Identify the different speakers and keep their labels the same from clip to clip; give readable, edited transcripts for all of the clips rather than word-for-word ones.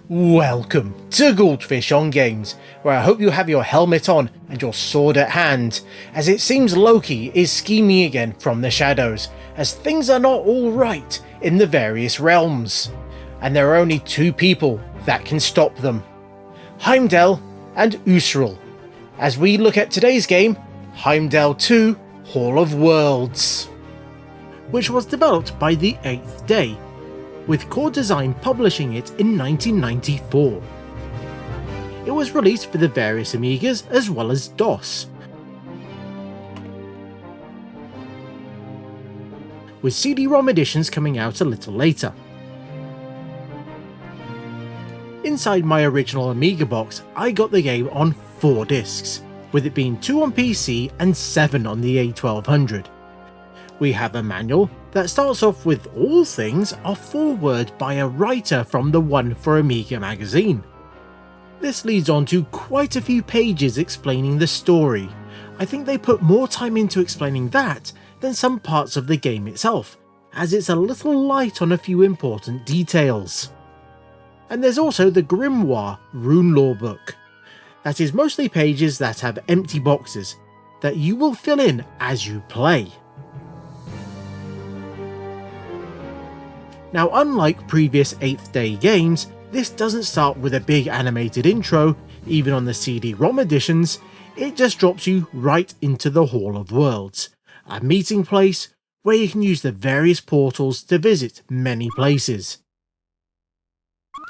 Speaker 1: Welcome to Goldfish on Games, where I hope you have your helmet on and your sword at hand, as it seems Loki is scheming again from the shadows, as things are not all right in the various realms, and there are only two people that can stop them: Heimdall and Usril, as we look at today's game, Heimdall 2 Hall of Worlds, which was developed by the 8th Day, with Core Design publishing it in 1994. It was released for the various Amigas as well as DOS, with CD-ROM editions coming out a little later. Inside my original Amiga box, I got the game on 4 discs, with it being 2 on PC and 7 on the A1200. We have a manual that starts off with all things a foreword by a writer from the One for Amiga magazine. This leads on to quite a few pages explaining the story. I think they put more time into explaining that than some parts of the game itself, as it's a little light on a few important details. And there's also the Grimoire Rune Lore book. That is mostly pages that have empty boxes that you will fill in as you play. Now, unlike previous 8th Day games, this doesn't start with a big animated intro. Even on the CD-ROM editions, it just drops you right into the Hall of Worlds, a meeting place where you can use the various portals to visit many places.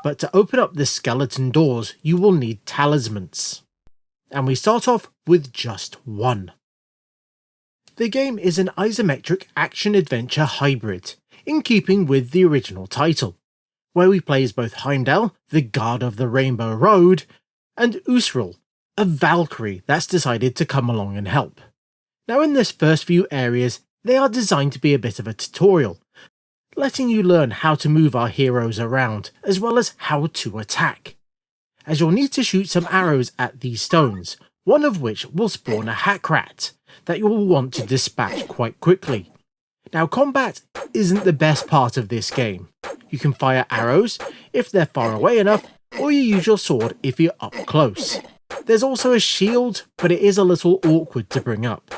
Speaker 1: But to open up the skeleton doors, you will need talismans. And we start off with just one. The game is an isometric action-adventure hybrid, in keeping with the original title, where we play as both Heimdall, the guard of the Rainbow Road, and Usril, a Valkyrie that's decided to come along and help. Now, in this first few areas, they are designed to be a bit of a tutorial, letting you learn how to move our heroes around, as well as how to attack, as you'll need to shoot some arrows at these stones, one of which will spawn a hack rat that you'll want to dispatch quite quickly. Now, combat isn't the best part of this game. You can fire arrows if they're far away enough, or you use your sword if you're up close. There's also a shield, but it is a little awkward to bring up.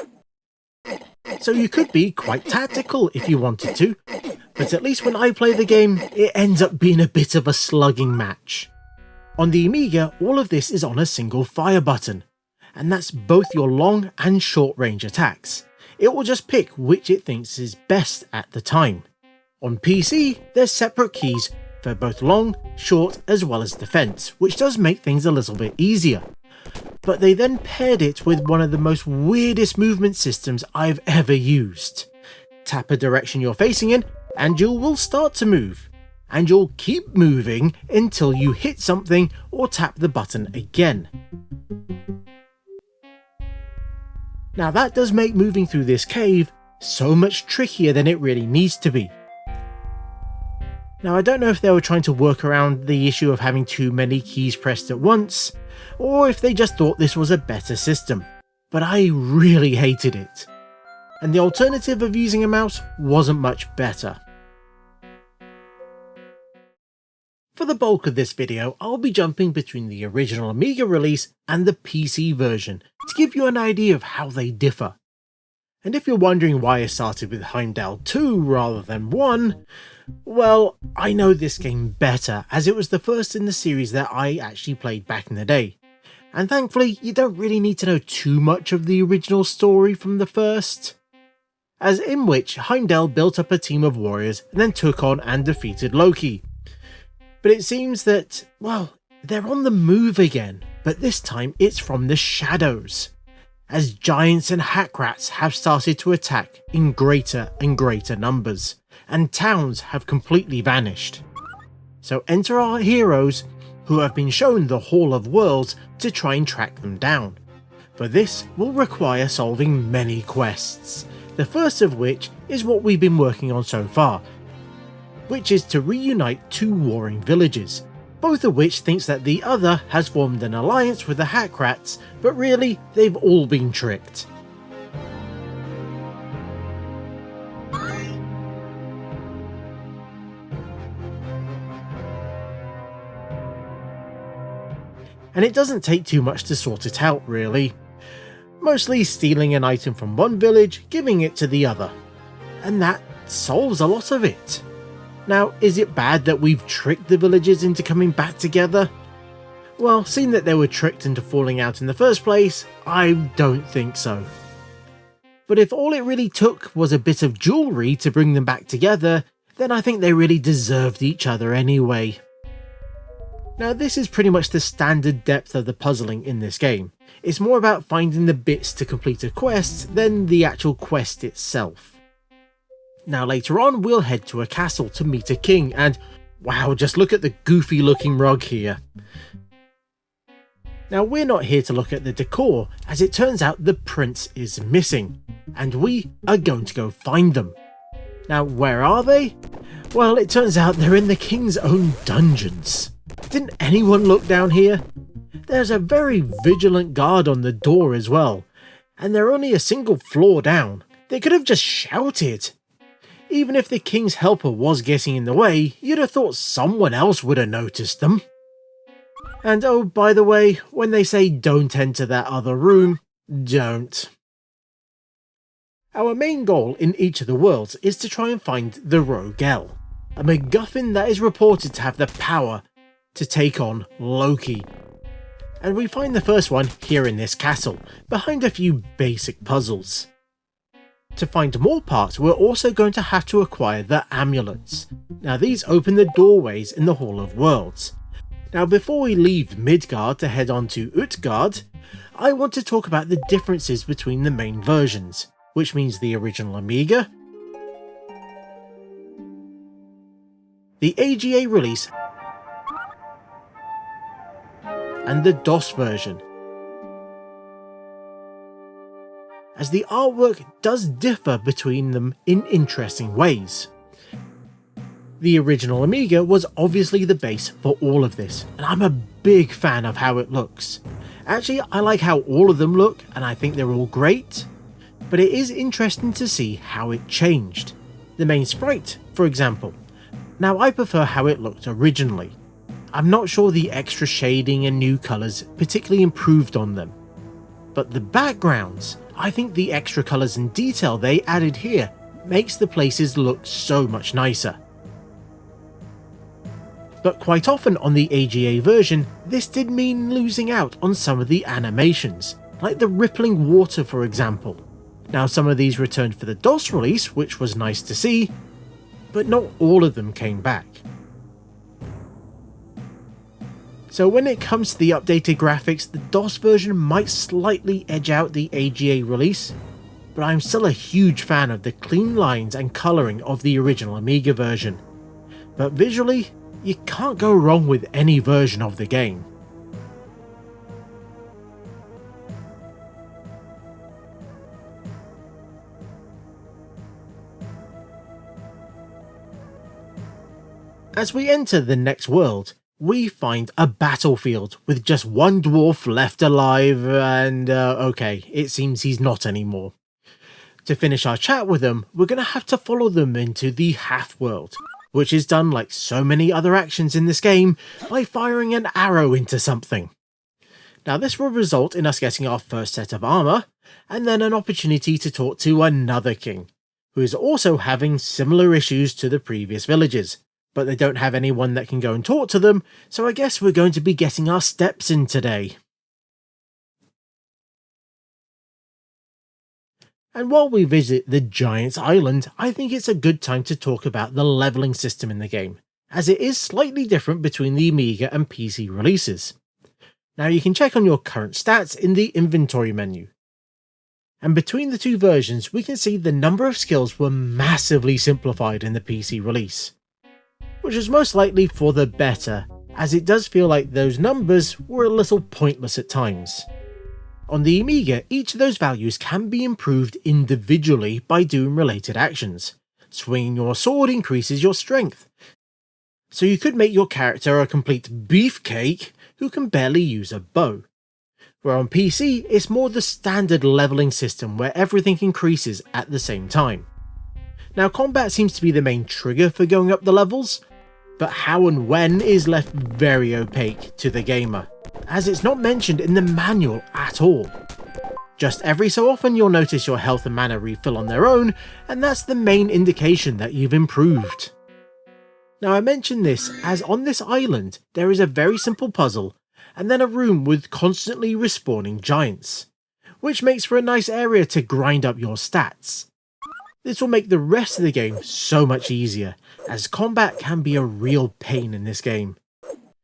Speaker 1: So you could be quite tactical if you wanted to, but at least when I play the game, it ends up being a bit of a slugging match. On the Amiga, all of this is on a single fire button, and that's both your long and short range attacks. It will just pick which it thinks is best at the time. On PC, there's separate keys for both long, short, as well as defense, which does make things a little bit easier. But they then paired it with one of the most weirdest movement systems I've ever used. Tap a direction you're facing in, and you will start to move. And you'll keep moving until you hit something or tap the button again. Now, that does make moving through this cave so much trickier than it really needs to be. Now, I don't know if they were trying to work around the issue of having too many keys pressed at once, or if they just thought this was a better system, but I really hated it. And the alternative of using a mouse wasn't much better. For the bulk of this video, I'll be jumping between the original Amiga release and the PC version to give you an idea of how they differ. And if you're wondering why I started with Heimdall 2 rather than 1, well, I know this game better, as it was the first in the series that I actually played back in the day. And thankfully, you don't really need to know too much of the original story from the first, as in which Heimdall built up a team of warriors and then took on and defeated Loki. But it seems that, well, they're on the move again, but this time it's from the shadows, as giants and hack rats have started to attack in greater and greater numbers, and towns have completely vanished. So enter our heroes, who have been shown the Hall of Worlds, to try and track them down. But this will require solving many quests, the first of which is what we've been working on so far, which is to reunite two warring villages, both of which thinks that the other has formed an alliance with the hack rats, but really they've all been tricked. and it doesn't take too much to sort it out really. Mostly stealing an item from one village, giving it to the other. And that solves a lot of it. Now, is it bad that we've tricked the villagers into coming back together? Well, seeing that they were tricked into falling out in the first place, I don't think so. But if all it really took was a bit of jewellery to bring them back together, then I think they really deserved each other anyway. Now, this is pretty much the standard depth of the puzzling in this game. It's more about finding the bits to complete a quest than the actual quest itself. Now later on, we'll head to a castle to meet a king, and wow, just look at the goofy looking rug here. Now, we're not here to look at the decor, as it turns out the prince is missing, and we are going to go find them. Now, where are they? Well, it turns out they're in the king's own dungeons. Didn't anyone look down here? There's a very vigilant guard on the door as well, and they're only a single floor down. They could have just shouted. Even if the king's helper was getting in the way, you'd have thought someone else would have noticed them. And oh, by the way, when they say don't enter that other room, don't. Our main goal in each of the worlds is to try and find the Rogel, a MacGuffin that is reported to have the power to take on Loki. And we find the first one here in this castle, behind a few basic puzzles. To find more parts, we're also going to have to acquire the amulets. Now these open the doorways in the Hall of Worlds. Now before we leave Midgard to head on to Utgard, I want to talk about the differences between the main versions, which means the original Amiga, the AGA release, and the DOS version, as the artwork does differ between them in interesting ways. The original Amiga was obviously the base for all of this, and I'm a big fan of how it looks. Actually, I like how all of them look, and I think they're all great, but it is interesting to see how it changed. The main sprite, for example. Now, I prefer how it looked originally. I'm not sure the extra shading and new colours particularly improved on them. But the backgrounds, I think the extra colours and detail they added here makes the places look so much nicer. But quite often on the AGA version, this did mean losing out on some of the animations, like the rippling water for example. Now some of these returned for the DOS release, which was nice to see, but not all of them came back. So when it comes to the updated graphics, the DOS version might slightly edge out the AGA release, but I'm still a huge fan of the clean lines and colouring of the original Amiga version. But visually, you can't go wrong with any version of the game. As we enter the next world, we find a battlefield with just one dwarf left alive and okay, it seems he's not anymore. To finish our chat with them, we're going to have to follow them into the half-world, which is done like so many other actions in this game by firing an arrow into something. Now this will result in us getting our first set of armour, and then an opportunity to talk to another king, who is also having similar issues to the previous villagers. But they don't have anyone that can go and talk to them, so I guess we're going to be getting our steps in today. And while we visit the Giant's Island, I think it's a good time to talk about the levelling system in the game, as it is slightly different between the Amiga and PC releases. Now you can check on your current stats in the inventory menu. And between the two versions, we can see the number of skills were massively simplified in the PC release, which is most likely for the better, as it does feel like those numbers were a little pointless at times. On the Amiga, each of those values can be improved individually by doing related actions. Swinging your sword increases your strength, so you could make your character a complete beefcake who can barely use a bow. Where on PC, it's more the standard levelling system where everything increases at the same time. Now combat seems to be the main trigger for going up the levels, but how and when is left very opaque to the gamer. as it's not mentioned in the manual at all. Just every so often you'll notice your health and mana refill on their own, and that's the main indication that you've improved. Now I mention this as on this island there is a very simple puzzle, and then a room with constantly respawning giants, which makes for a nice area to grind up your stats. This will make the rest of the game so much easier, as combat can be a real pain in this game.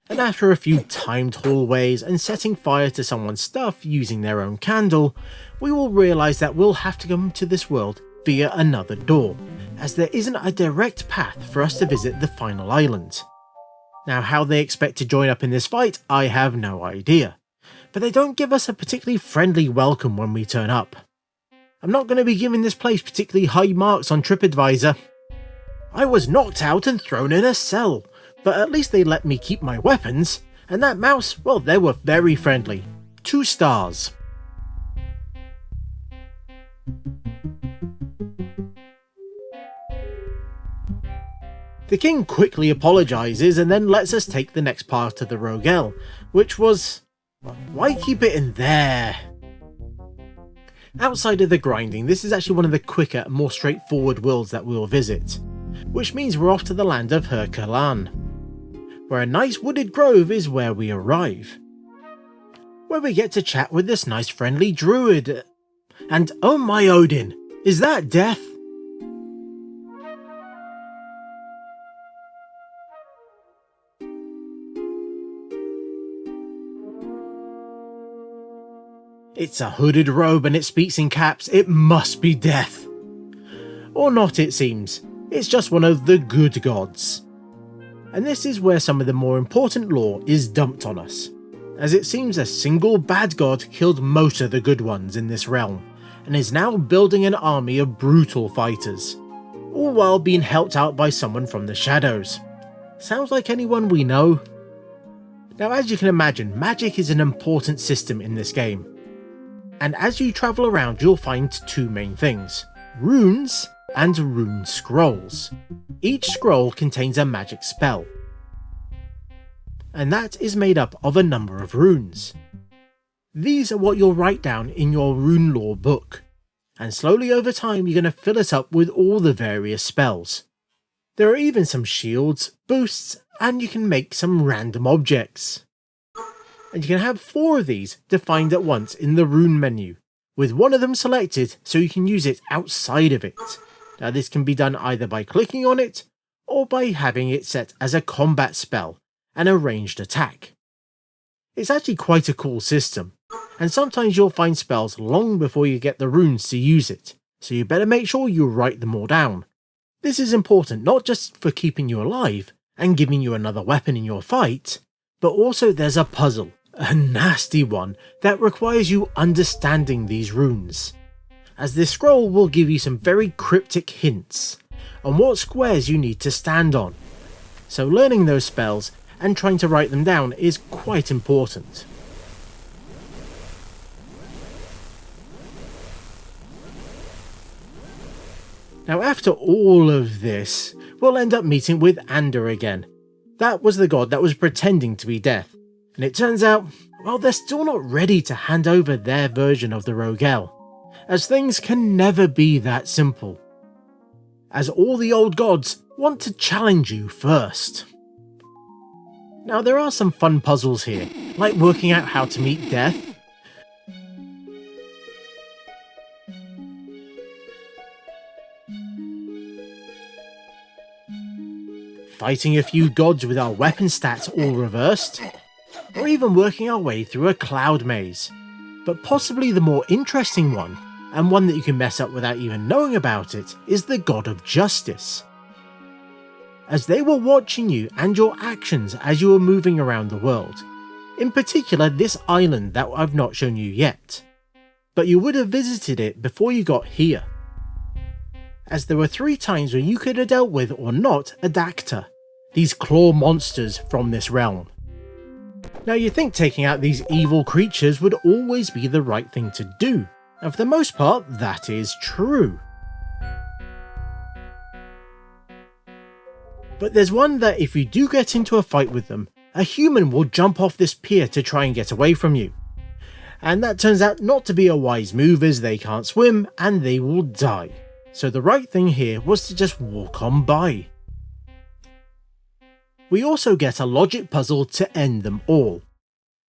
Speaker 1: And after a few timed hallways and setting fire to someone's stuff using their own candle, we will realise that we'll have to come to this world via another door, as there isn't a direct path for us to visit the final island. Now how they expect to join up in this fight, I have no idea, but they don't give us a particularly friendly welcome when we turn up. I'm not going to be giving this place particularly high marks on TripAdvisor. I was knocked out and thrown in a cell, but at least they let me keep my weapons, and that mouse, well, they were very friendly. 2 stars. The king quickly apologises and then lets us take the next part of the Rogel, which was... why keep it in there? Outside of the grinding, this is actually one of the quicker, more straightforward worlds that we'll visit, which means we're off to the land of Herculan, where a nice wooded grove is where we arrive, where we get to chat with this nice friendly druid, and oh my Odin, is that death? It's a hooded robe and it speaks in caps, it must be death. Or not, it seems. It's just one of the good gods. And this is where some of the more important lore is dumped on us, as it seems a single bad god killed most of the good ones in this realm, and is now building an army of brutal fighters, all while being helped out by someone from the shadows. Sounds like anyone we know? Now as you can imagine, magic is an important system in this game. And as you travel around you'll find 2 main things, runes and rune scrolls. Each scroll contains a magic spell, and that is made up of a number of runes. These are what you'll write down in your rune lore book, and slowly over time you're going to fill it up with all the various spells. There are even some shields, boosts, and you can make some random objects. And you can have 4 of these defined at once in the rune menu, with one of them selected so you can use it outside of it. Now this can be done either by clicking on it, or by having it set as a combat spell, and a ranged attack. It's actually quite a cool system, and sometimes you'll find spells long before you get the runes to use it, so you better make sure you write them all down. This is important not just for keeping you alive, and giving you another weapon in your fight, but also there's a puzzle. A nasty one that requires you understanding these runes, as this scroll will give you some very cryptic hints on what squares you need to stand on, so learning those spells and trying to write them down is quite important. Now after all of this, we'll end up meeting with Ander again. That was the god that was pretending to be death. And it turns out, well, they're still not ready to hand over their version of the Rogel, as things can never be that simple, as all the old gods want to challenge you first. Now there are some fun puzzles here, like working out how to meet death, fighting a few gods with our weapon stats all reversed, or even working our way through a cloud maze. But possibly the more interesting one, and one that you can mess up without even knowing about it, is the God of Justice. As they were watching you and your actions as you were moving around the world, in particular this island that I've not shown you yet, but you would have visited it before you got here, as there were 3 times when you could have dealt with or not a Dacta, these claw monsters from this realm. Now you'd think taking out these evil creatures would always be the right thing to do, and for the most part that is true. But there's one that if you do get into a fight with them, a human will jump off this pier to try and get away from you. And that turns out not to be a wise move as they can't swim and they will die. So the right thing here was to just walk on by. We also get a logic puzzle to end them all,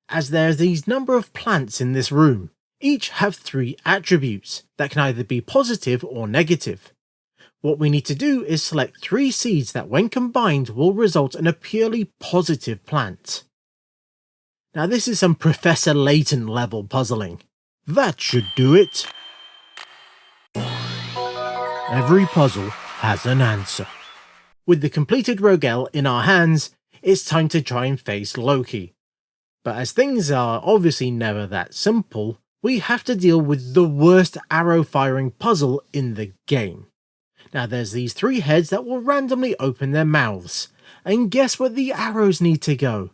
Speaker 1: as there's these number of plants in this room. Each have 3 attributes that can either be positive or negative. What we need to do is select 3 seeds that when combined will result in a purely positive plant. Now this is some Professor Layton level puzzling. That should do it. Every puzzle has an answer. With the completed Rogel in our hands, it's time to try and face Loki. But as things are obviously never that simple, we have to deal with the worst arrow firing puzzle in the game. Now there's these 3 heads that will randomly open their mouths, and guess where the arrows need to go?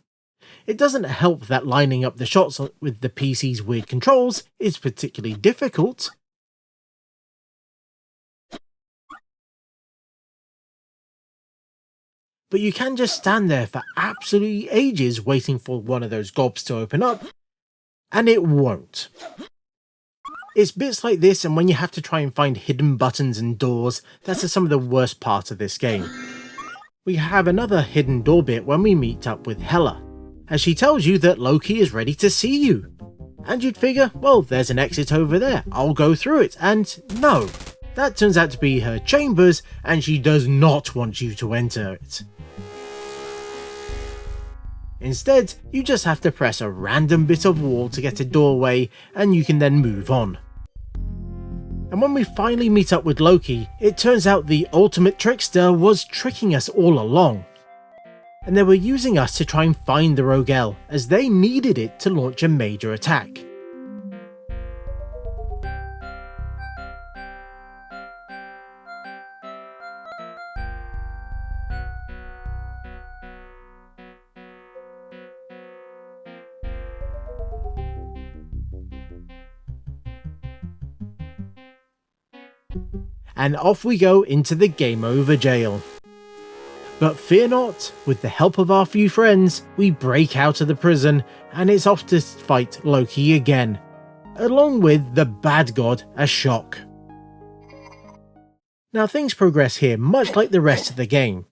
Speaker 1: It doesn't help that lining up the shots with the PC's weird controls is particularly difficult. But you can just stand there for absolutely ages waiting for one of those gobs to open up, and it won't. It's bits like this and when you have to try and find hidden buttons and doors, that's some of the worst part of this game. We have another hidden door bit when we meet up with Hela, as she tells you that Loki is ready to see you. And you'd figure, well, there's an exit over there, I'll go through it, and no. That turns out to be her chambers, and she does not want you to enter it. Instead, you just have to press a random bit of wall to get a doorway, and you can then move on. And when we finally meet up with Loki, it turns out the ultimate trickster was tricking us all along. And they were using us to try and find the Rogel, as they needed it to launch a major attack. And off we go into the game over jail. But fear not, with the help of our few friends, we break out of the prison and it's off to fight Loki again, along with the bad god Ashok. Now things progress here much like the rest of the game,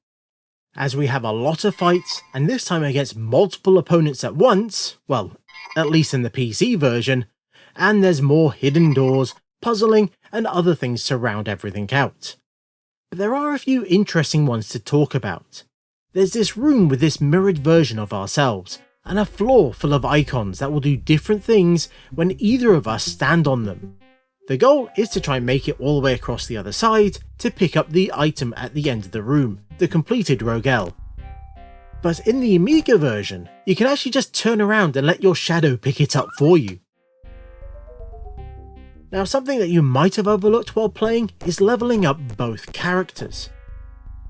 Speaker 1: as we have a lot of fights and this time against multiple opponents at once, well, at least in the PC version, and there's more hidden doors, puzzling, and other things to round everything out. But there are a few interesting ones to talk about. There's this room with this mirrored version of ourselves, and a floor full of icons that will do different things when either of us stand on them. The goal is to try and make it all the way across the other side to pick up the item at the end of the room, the completed Rogel. But in the Amiga version, you can actually just turn around and let your shadow pick it up for you. Now something that you might have overlooked while playing is leveling up both characters,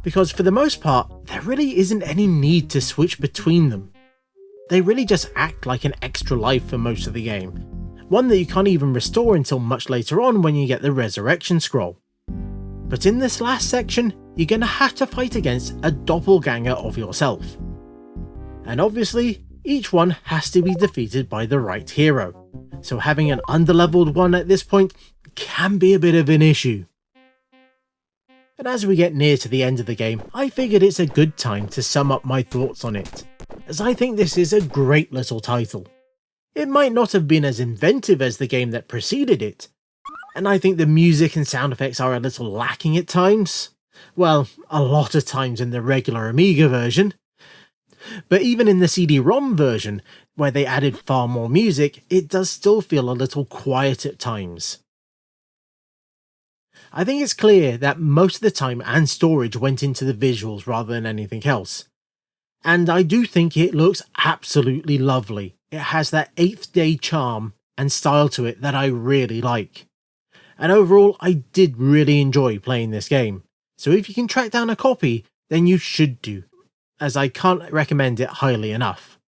Speaker 1: because for the most part there really isn't any need to switch between them. They really just act like an extra life for most of the game, one that you can't even restore until much later on when you get the resurrection scroll. But in this last section you're going to have to fight against a doppelganger of yourself, and obviously each one has to be defeated by the right hero. So having an underleveled one at this point can be a bit of an issue. And as we get near to the end of the game, I figured it's a good time to sum up my thoughts on it, as I think this is a great little title. It might not have been as inventive as the game that preceded it, and I think the music and sound effects are a little lacking at times. Well, a lot of times in the regular Amiga version. But even in the CD-ROM version, where they added far more music, it does still feel a little quiet at times. I think it's clear that most of the time and storage went into the visuals rather than anything else. And I do think it looks absolutely lovely. It has that 8th day charm and style to it that I really like. And overall, I did really enjoy playing this game. So if you can track down a copy, then you should do, as I can't recommend it highly enough.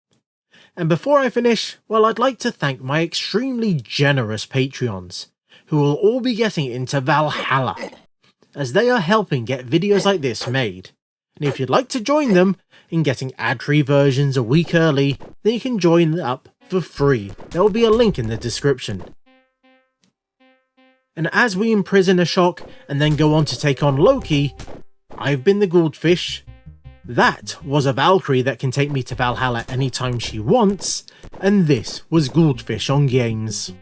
Speaker 1: And before I finish, well, I'd like to thank my extremely generous Patreons, who will all be getting into Valhalla, as they are helping get videos like this made. and if you'd like to join them in getting ad-free versions a week early, then you can join up for free. There will be a link in the description. And as we imprison Ashok and then go on to take on Loki, I've been the Goldfish. That was a Valkyrie that can take me to Valhalla anytime she wants, and this was Goldfish on Games.